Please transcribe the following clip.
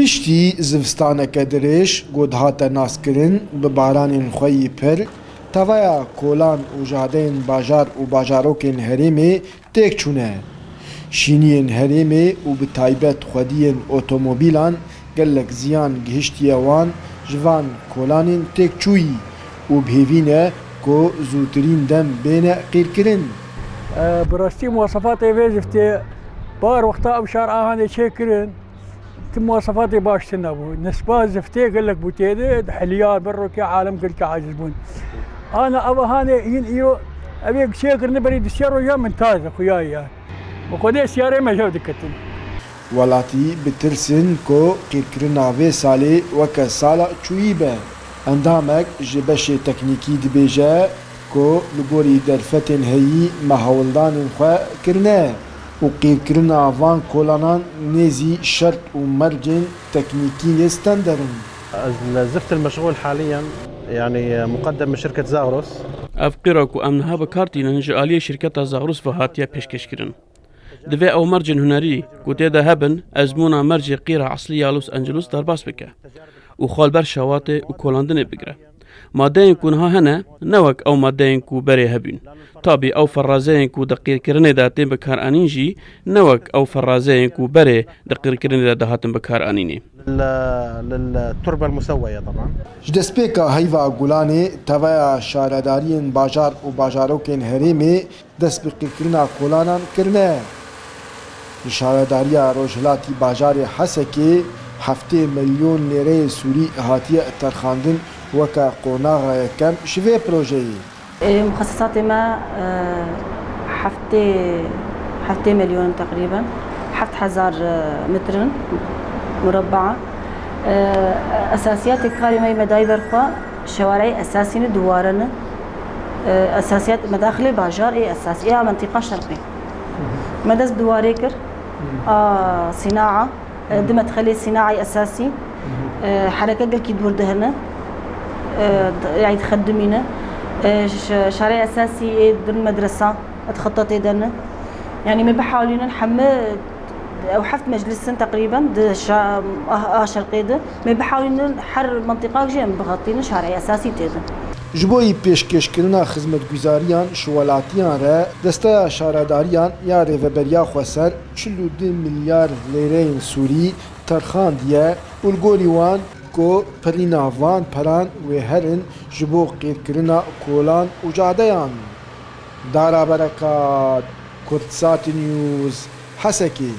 Piştî zivistaneke dirêj got hate naskirin bi baranên xwe yî pir, tevaya kolan û jadeyên bajar û bajarokên Herêmê têk çûne. Şîniyên Herêmê û bi taybet xwediyên otomobîlan gelek ziyan gihîştiye wan ji van kolanên têkçûyî û bihêvîne ku zûtirîn dem bêne qîrkirin. Bi rastî muwasafatê vê ziftê bar wexta ew şar ahanê çêkirin tim muwasafatê baş tî nebû. Nisba ziftê gelek bû têdê helyar berrokê alem gelkî aciz bûn. Ana ev ahanê hîn îro evê çêkirine berî du sê rojan min taz e xuya ye. Bi xwedê siyarê me jew diketin. Welatî bi tirsin ku qîrkirina vê salê weke sala çûyî be. Endamek ji beşê teknîkî dibêje ku li gorî derfetên heyî me hewildanên xwe kirine û qîrkirina van kolanan nêzî şert û mercên teknîkî yê stender in. الزفت المشغول حاليا يعني مقدم من شركة زاغروس. Ev qîra ku em niha bikartînin ji aliyê şîrketa Zagrus ve hatiye pêşkêşkirin. Divê ew mercên hunerî ku têde hebin ezmûna mercê qîra eslî ya Los Angeles derbas bike û xwalber şewatê û kolandinê bigire. Madeyên ku niha hene ne wek ew madeyên ku berê hebûn. Tabî ew ferrazeyên ku di qîrkirinê de tên bikaranîn jî ne wek ew ferrazeyên ku berê di qîrkirinê de dihatin bikaranînê. للتربة المسوية طبعا. Ji destpêka heyva Gulanê tevaya şaredariyên bajar û bajarokên Herêmê dest bi qîrkirina kolanan kirine. Ji şaredariya Rojhilatî bajarê Hesekê heftê milyon lêreyê Sûrî hatiye terxandin weke qonaxa yekem ji vê projeyê. مخصصاتي ما حفتي مليون تقريبا 7000 متر مربعة. أساسيات كاري ماي مداي برخوا شوارعي أساسي دوارنا أساسيات مداخل باجار إيه أساسي إيه منطقة شرقية مدرسة دواريكر صناعة دمت خلي صناعي أساسي حركة قلكي دور دهنا يعني تخدمينا شارع أساسي در المدرسة تخطط دنا يعني ما بحاولين نحمل أو حفت مجلس تقريبا شرقي ده ما بحاولين نحر منطقة جيم بغطينا شارع أساسي تيدا. Ji bo yî pêşkêşkirina xizmetguzariyan ji welatiyan re desteya şaredariyan ya rêveberiya Xweser 42 milyar lêreyên Sûrî terxandiye û li gorî wan ku pirîna van peran wê herin ji bo qîrkirina kolan û cadeyan. Dara Berekat, Kurdsat News, Hesekê.